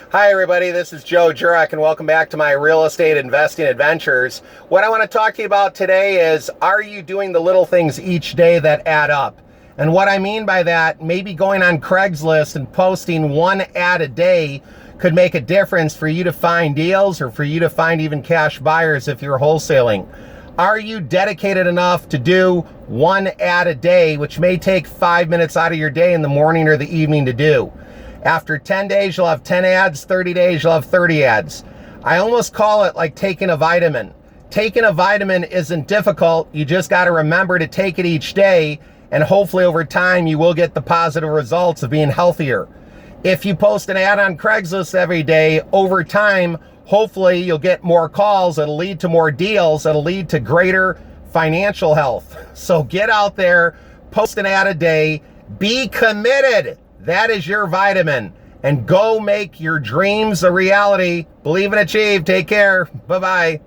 Hi everybody, this is Joe Jurek and welcome back to my real estate investing adventures. What I want to talk to you about today is, are you doing the little things each day that add up? And what I mean by that, maybe going on Craigslist and posting one ad a day could make a difference for you to find deals or for you to find even cash buyers if you're wholesaling. Are you dedicated enough to do one ad a day, which may take 5 minutes out of your day in the morning or the evening to do? After 10 days, you'll have 10 ads. 30 days, you'll have 30 ads. I almost call it like taking a vitamin. Taking a vitamin isn't difficult. You just got to remember to take it each day, and hopefully over time, you will get the positive results of being healthier. If you post an ad on Craigslist every day, over time, hopefully you'll get more calls. It'll lead to more deals. It'll lead to greater financial health. So get out there, post an ad a day, be committed. That is your vitamin. And go make your dreams a reality. Believe and achieve. Take care. Bye-bye.